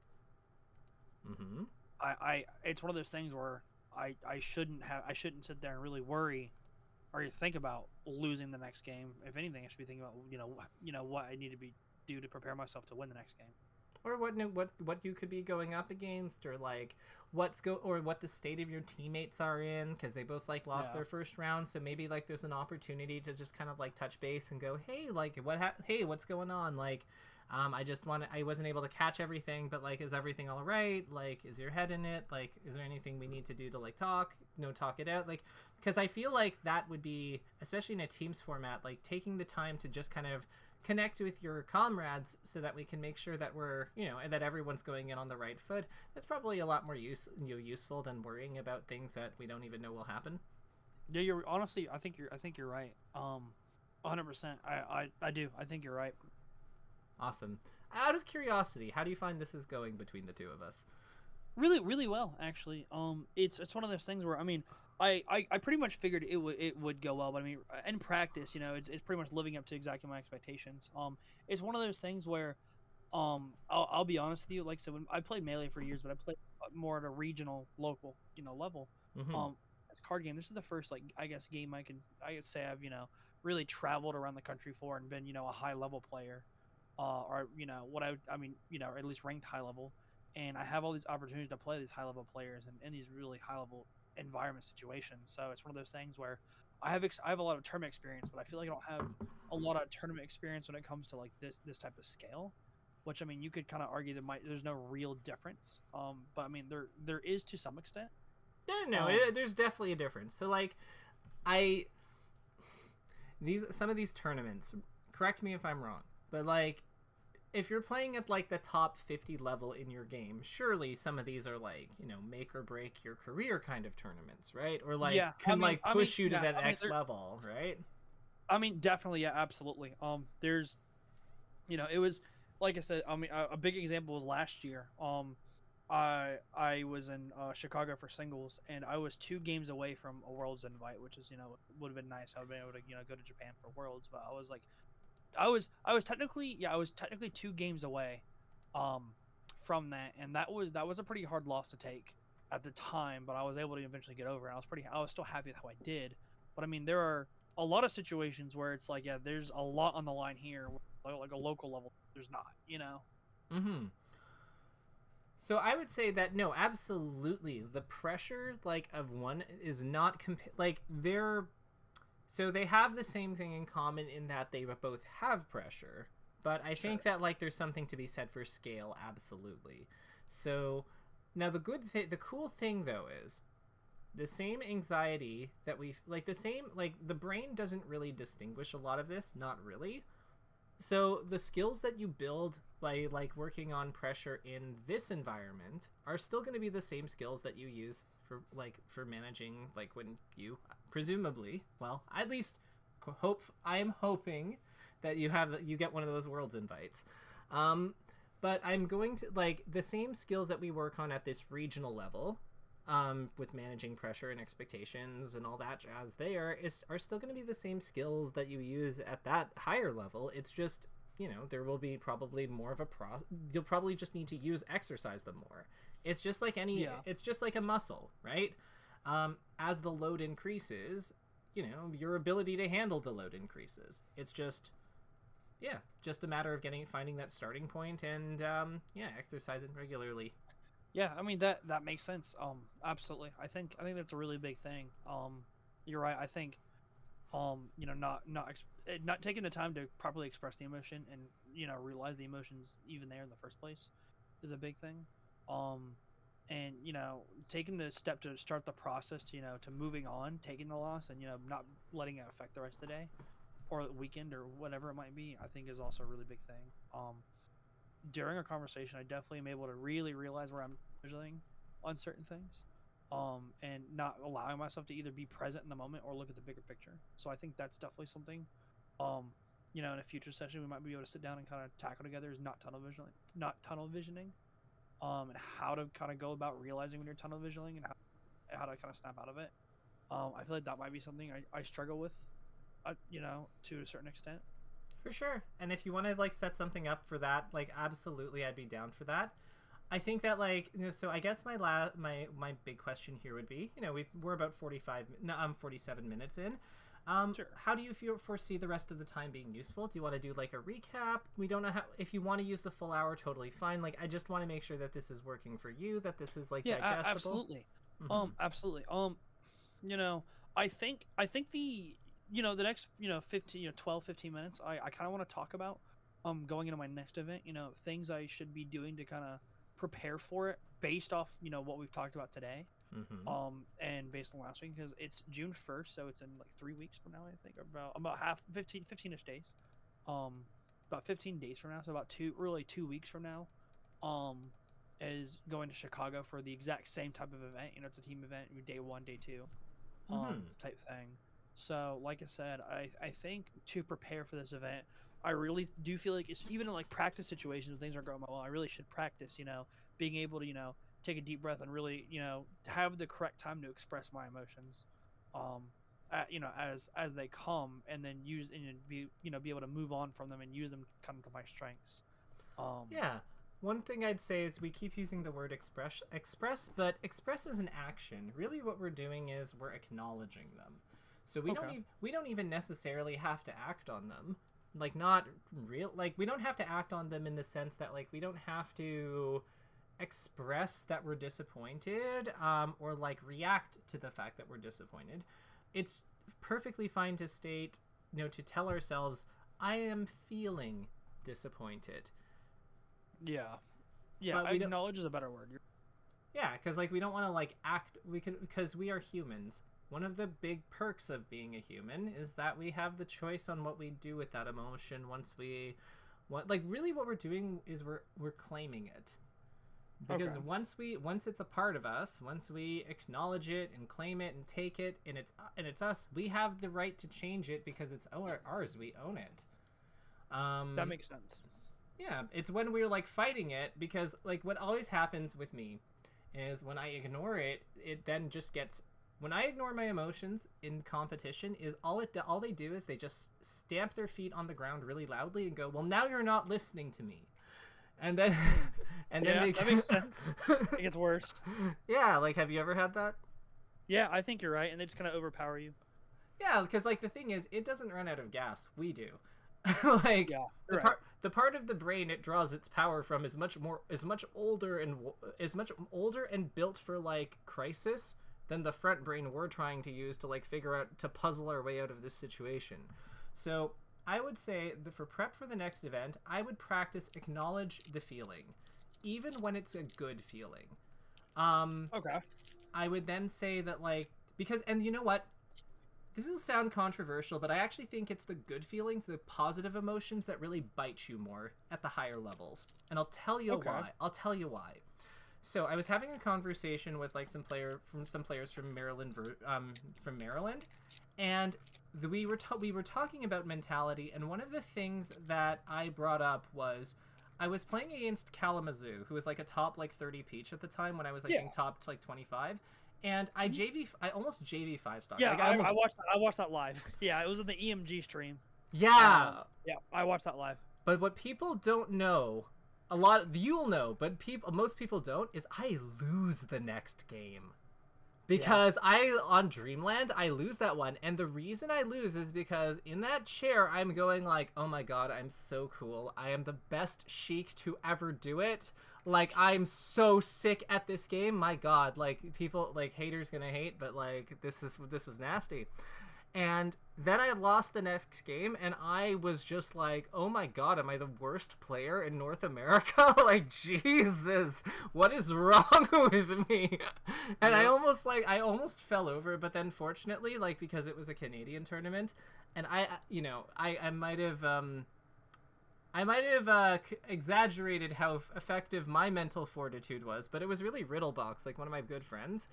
It's one of those things where I shouldn't sit there and really worry or think about losing the next game. If anything, I should be thinking about what I need to do to prepare myself to win the next game. Or what you could be going up against, or like what the state of your teammates are in, because they both like lost their first round. So maybe like there's an opportunity to just kind of like touch base and go, hey, like what's going on? Like, I wasn't able to catch everything, but like, is everything all right? Like, is your head in it? Like, is there anything we need to do to like talk it out? Like, because I feel like that would be, especially in a teams format, like taking the time to just kind of connect with your comrades so that we can make sure that we're, and that everyone's going in on the right foot. That's probably a lot more useful than worrying about things that we don't even know will happen. Yeah, I think you're right. 100%. I do. I think you're right. Awesome. Out of curiosity, how do you find this is going between the two of us? Really, really well, actually. It's one of those things where, I mean, I pretty much figured it would go well, but I mean, in practice, it's pretty much living up to exactly my expectations. It's one of those things where, I'll be honest with you, like, so when I played Melee for years, but I played more at a regional, local, level. As a card game, this is the first, like, I guess game I could say I've, really traveled around the country for and been, a high level player, or or at least ranked high level, and I have all these opportunities to play these high level players and in these really high level environment situations. So it's one of those things where I have a lot of tournament experience, but I feel like I don't have a lot of tournament experience when it comes to like this type of scale. Which, I mean, you could kind of argue there's no real difference. But I mean there is to some extent. No, there's definitely a difference. So like, some of these tournaments, correct me if I'm wrong, but like, if you're playing at like the top 50 level in your game, surely some of these are like, make or break your career kind of tournaments, right? Or like push you to that next level, right? I mean, definitely, yeah, absolutely. There's, it was like I said. I mean, a big example was last year. I was in Chicago for singles, and I was 2 games away from a Worlds invite, which is would have been nice. I would have been able to go to Japan for Worlds, but I was technically 2 games away from that, and that was a pretty hard loss to take at the time, but I was able to eventually get over it. I was still happy with how I did. But I mean, there are a lot of situations where it's like, yeah, there's a lot on the line here, like a local level, there's not, you know. Mm-hmm. So I would say that no, absolutely, the pressure like of one is not like they're, so they have the same thing in common in that they both have pressure, but I think that like there's something to be said for scale, absolutely. So now the cool thing though is the same anxiety that we like, the same, like the brain doesn't really distinguish a lot of this, not really. So the skills that you build by like working on pressure in this environment are still going to be the same skills that you use for managing, like when you presumably, well, at least I'm hoping that you get one of those Worlds invites. But I'm going to like the same skills that we work on at this regional level, with managing pressure and expectations and all that jazz are still going to be the same skills that you use at that higher level. It's just, you know, there will be probably more of you'll probably just need to exercise them more. It's just like it's just like a muscle, right? As the load increases, you know, your ability to handle the load increases. It's just a matter of finding that starting point and exercising regularly. Yeah, I mean that makes sense. Absolutely. I think that's a really big thing. You're right. I think, you know, not taking the time to properly express the emotion and, you know, realize the emotions even there in the first place is a big thing. And, you know, taking the step to start the process to, you know, to moving on, taking the loss and, you know, not letting it affect the rest of the day or the weekend or whatever it might be, I think is also a really big thing. During a conversation, I definitely am able to really realize where I'm visualizing on certain things, and not allowing myself to either be present in the moment or look at the bigger picture. So I think that's definitely something, you know, in a future session we might be able to sit down and kind of tackle together is not tunnel visioning, and how to kind of go about realizing when you're tunnel visioning and how to kind of snap out of it. I feel like that might be something I struggle with, you know, to a certain extent. For sure. And if you want to like set something up for that, like absolutely I'd be down for that. I think that like, you know, so I guess my big question here would be, you know, we're about 47 minutes in. Sure. How do you foresee the rest of the time being useful? Do you want to do like a recap? We don't know how, if you want to use the full hour, totally fine. Like I just want to make sure that this is working for you, that this is like digestible. Absolutely. Mm-hmm. Absolutely. You know, I think the, you know, the next, you know, 12, 15 minutes, I kind of want to talk about, going into my next event, you know, things I should be doing to kind of prepare for it based off, you know, what we've talked about today. Mm-hmm. And based on last week, because it's June 1st, so it's in like 3 weeks from now, I think, about 15-ish days, about 15 days from now, so about 2 weeks from now, is going to Chicago for the exact same type of event. You know, it's a team event, day 1, day 2, type thing. So, like I said, I think to prepare for this event, I really do feel like it's even in like practice situations when things aren't going well, I really should practice, you know, being able to, you know, take a deep breath and really, you know, have the correct time to express my emotions, you know, as they come, and then be able to move on from them and use them kind of to my strengths. Yeah. One thing I'd say is we keep using the word express, but express is an action. Really what we're doing is we're acknowledging them. So we don't even necessarily have to act on them. Like not real, like we don't have to act on them in the sense that like we don't have to express that we're disappointed, or like react to the fact that we're disappointed. It's perfectly fine to state, you know, to tell ourselves, I am feeling disappointed. Yeah, acknowledge is a better word. Yeah, because like we don't want to like act. Because we are humans. One of the big perks of being a human is that we have the choice on what we do with that emotion really what we're doing is we're claiming it. Because once it's a part of us, once we acknowledge it and claim it and take it and it's us, we have the right to change it because it's ours. We own it. That makes sense. Yeah, it's when we're like fighting it, because like what always happens with me is when I ignore it, it then just gets. When I ignore my emotions in competition, is all they do is they just stamp their feet on the ground really loudly and go, well, now you're not listening to me. and then and then Yeah, they that makes sense. It gets worse. Yeah, like have you ever had that? Yeah, I think you're right, and they just kind of overpower you. Yeah, because like the thing is, it doesn't run out of gas. We do. Like Yeah, the you're part the part of the brain it draws its power from is much older and built for like crisis than the front brain we're trying to use to like figure out to puzzle our way out of this situation. So I would say that for prep for the next event, I would practice acknowledge the feeling, even when it's a good feeling. Okay. I would then say that like because and you know what? This will sound controversial, but I actually think it's the good feelings, the positive emotions that really bite you more at the higher levels. And I'll tell you why. I'll tell you why. So I was having a conversation with like some players from Maryland, and we were talking about mentality. And one of the things that I brought up was I was playing against Kalamazoo, who was like a top like 30 peach at the time when I was like being top to like 25. And I almost JV5 stock. Yeah, like, I watched that live. Yeah, it was in the EMG stream. Yeah. Yeah, I watched that live. But what people don't know, you'll know, but most people don't, is I lose the next game. Because on Dreamland, I lose that one. And the reason I lose is because in that chair, I'm going like, oh my god, I'm so cool. I am the best Sheik to ever do it. Like, I'm so sick at this game. My god, like, people, like, haters gonna hate, but, like, this was nasty. And then I lost the next game, and I was just like, oh my god, am I the worst player in North America? Like, Jesus, what is wrong with me? And I almost fell over, but then fortunately, like, because it was a Canadian tournament, and I might have exaggerated how effective my mental fortitude was, but it was really Riddlebox, like one of my good friends.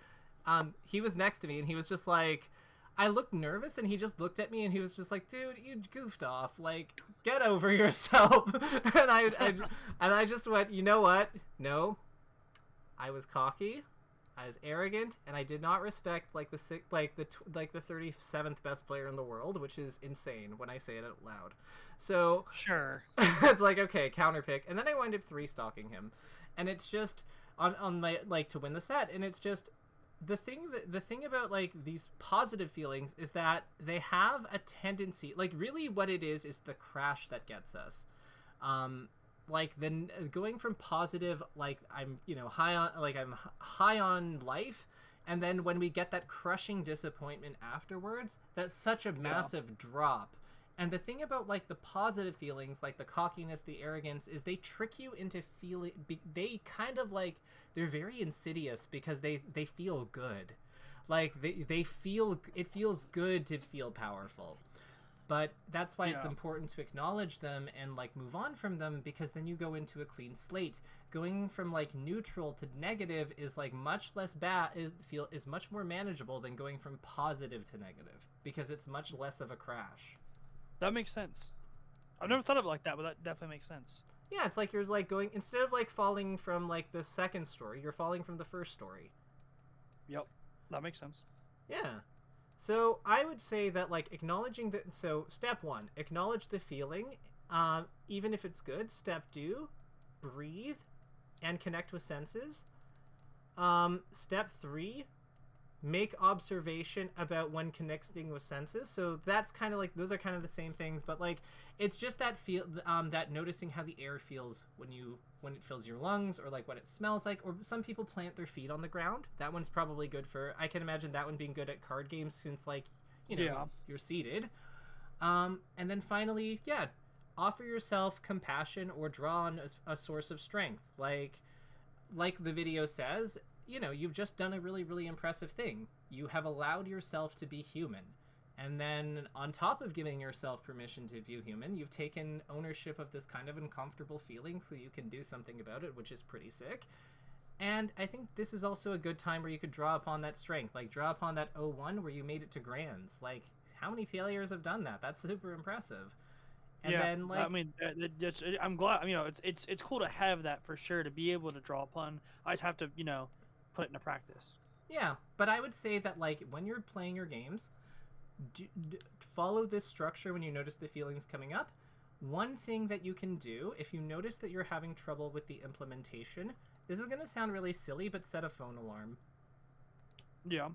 He was next to me, and he was just like, I looked nervous, and he just looked at me, and he was just like, dude, you goofed off. Like, get over yourself. And I just went, you know what? No. I was cocky. I was arrogant, and I did not respect the 37th best player in the world, which is insane when I say it out loud. So sure, it's like, okay, counterpick, and then I wind up 3-stalking him, and it's just on my like to win the set, and it's just the thing about like these positive feelings is that they have a tendency, like really what it is the crash that gets us. Like then going from positive, like I'm high on life, and then when we get that crushing disappointment afterwards, that's such a massive drop. And the thing about like the positive feelings, like the cockiness, the arrogance, is they trick you into feeling. They kind of like they're very insidious because they feel good, like they feel it feels good to feel powerful. But that's why it's important to acknowledge them and like move on from them, because then you go into a clean slate. Going from like neutral to negative is like much less bad, is much more manageable than going from positive to negative, because it's much less of a crash. That makes sense. I've never thought of it like that, but that definitely makes sense. Yeah, it's like you're like going, instead of like falling from like the second story, you're falling from the first story. Yep, that makes sense. Yeah. So I would say that like acknowledging that. So step 1, acknowledge the feeling, even if it's good. Step 2, breathe and connect with senses. Step 3, make observation about when connecting with senses. So that's kind of like, those are kind of the same things, but like it's just that that noticing how the air feels when it fills your lungs, or like what it smells like. Or some people plant their feet on the ground. That one's probably good for, I can imagine that one being good at card games, since like, you're seated. And then finally, offer yourself compassion or draw on a source of strength. Like the video says, you've just done a really, really impressive thing. You have allowed yourself to be human. And then on top of giving yourself permission to be human, you've taken ownership of this kind of uncomfortable feeling so you can do something about it, which is pretty sick. And I think this is also a good time where you could draw upon that strength. Like draw upon that 0-1 where you made it to Grands. Like, how many players have done that? That's super impressive. And then, like, I mean, I'm glad. It's cool to have that for sure, to be able to draw upon. I just have to, put it into practice. Yeah, but I would say that like when you're playing your games, follow this structure when you notice the feelings coming up. One thing that you can do, if you notice that you're having trouble with the implementation, this is going to sound really silly, but set a phone alarm. Yeah.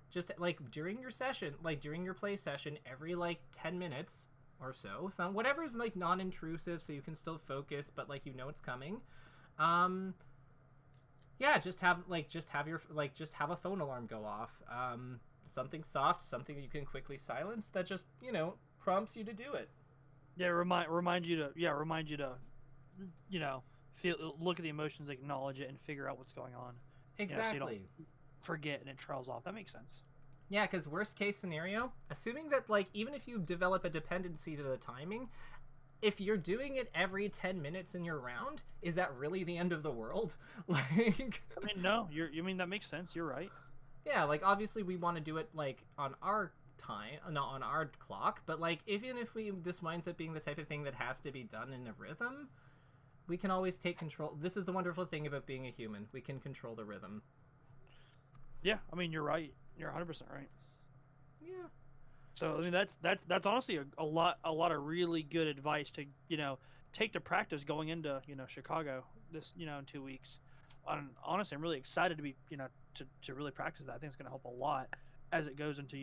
Just like during your session, like during your play session, every like 10 minutes or so, whatever's like non-intrusive so you can still focus, but like it's coming. Yeah, just have a phone alarm go off. Something soft, something that you can quickly silence that just, prompts you to do it. Yeah, remind you to, look at the emotions, acknowledge it, and figure out what's going on. Exactly. So you don't forget and it trails off. That makes sense. Yeah, because worst case scenario, assuming that like even if you develop a dependency to the timing, if you're doing it every 10 minutes in your round, is that really the end of the world? Like, I mean, no, that makes sense. You're right. Yeah, like obviously we want to do it like on our time, not on our clock, but like even if this winds up being the type of thing that has to be done in a rhythm, we can always take control. This is the wonderful thing about being a human. We can control the rhythm. Yeah, I mean, you're right. You're 100% right. Yeah. So I mean, that's honestly a lot of really good advice to take to practice going into Chicago this in 2 weeks. Honestly, I'm really excited to be to really practice that. I think it's going to help a lot as it goes into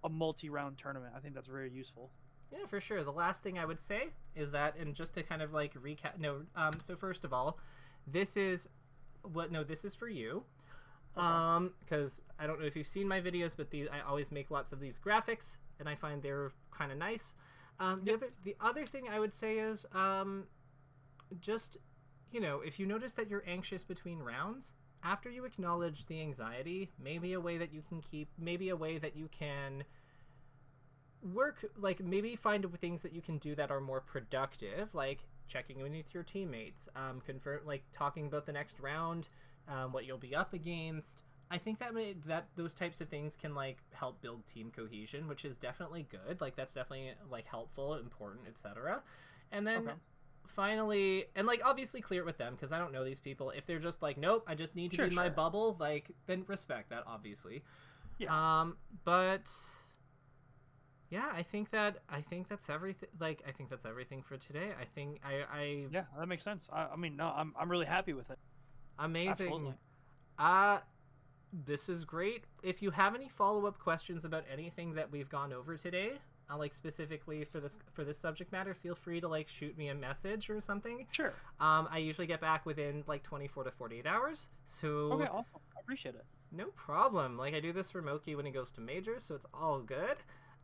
a multi-round tournament. I think that's very useful. Yeah, for sure. The last thing I would say is that, and just to kind of like recap, so first of all, this is for you. Okay. Because I don't know if you've seen my videos, but I always make lots of these graphics, and I find they're kind of nice. The other thing I would say is, just, if you notice that you're anxious between rounds, after you acknowledge the anxiety, maybe a way that you can work, like maybe find things that you can do that are more productive, like checking in with your teammates, talking about the next round, what you'll be up against. I think that those types of things can like help build team cohesion, which is definitely good. Like that's definitely like helpful, important, etc. And then finally, and like obviously clear it with them, because I don't know these people. If they're just like, nope, I just need to be in my bubble, like then respect that, obviously. Yeah. But yeah, I think that's everything. Like I think that's everything for today. I think yeah, that makes sense. I mean, no, I'm really happy with it. Amazing. Absolutely. This is great. If you have any follow-up questions about anything that we've gone over today, like specifically for this subject matter, feel free to like shoot me a message or something. Sure. I usually get back within like 24 to 48 hours. So okay, awesome. I appreciate it. No problem. Like I do this for Moki when he goes to majors, so it's all good.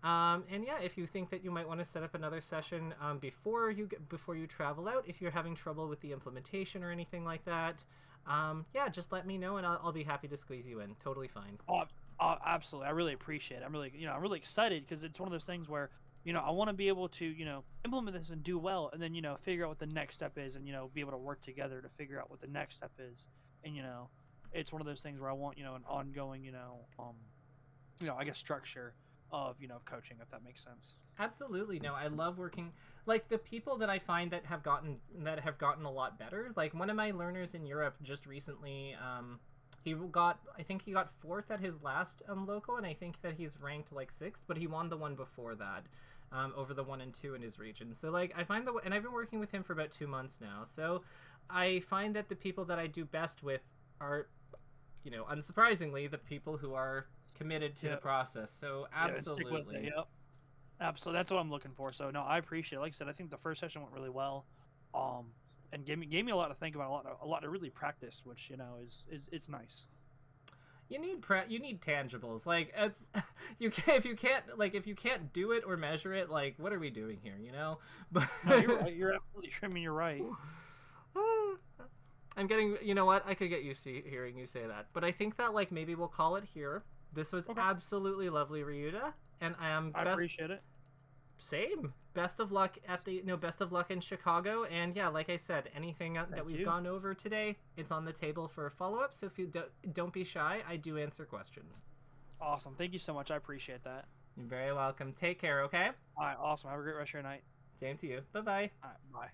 And yeah, if you think that you might want to set up another session before you travel out, if you're having trouble with the implementation or anything like that, yeah, just let me know and I'll be happy to squeeze you in. Totally fine. Absolutely. I really appreciate it. I'm really excited because it's one of those things where, I want to be able to, implement this and do well, and then, figure out what the next step is, and, be able to work together to figure out what the next step is. And, it's one of those things where I want, an ongoing, I guess structure of, coaching, if that makes sense. Absolutely. No, I love working like the people that I find that have gotten a lot better. Like one of my learners in Europe just recently, I think he got 4th at his last local, and I think that he's ranked like 6th, but he won the one before that, over the 1 and 2 in his region. So like I find and I've been working with him for about 2 months now. So I find that the people that I do best with are, unsurprisingly, the people who are committed to the process. So absolutely. Stick with it. Yep. Absolutely, that's what I'm looking for. So no, I appreciate it. Like I said, I think the first session went really well, and gave me a lot to think about, a lot to really practice, which is it's nice. You need tangibles. Like it's if you can't do it or measure it, like what are we doing here? But no, you're right. You're absolutely. I mean, you're right. I'm getting. You know what? I could get used to hearing you say that, but I think that like maybe we'll call it here. This was absolutely lovely, Ryuta, and I appreciate it. Same. Best of luck best of luck in Chicago, and yeah, like I said, anything that we've gone over today, it's on the table for a follow-up. So if you don't be shy, I do answer questions. Awesome. Thank you so much. I appreciate that. You're very welcome. Take care. Okay. All right. Awesome. Have a great rest of your night. Same to you. Bye-bye. All right. Bye.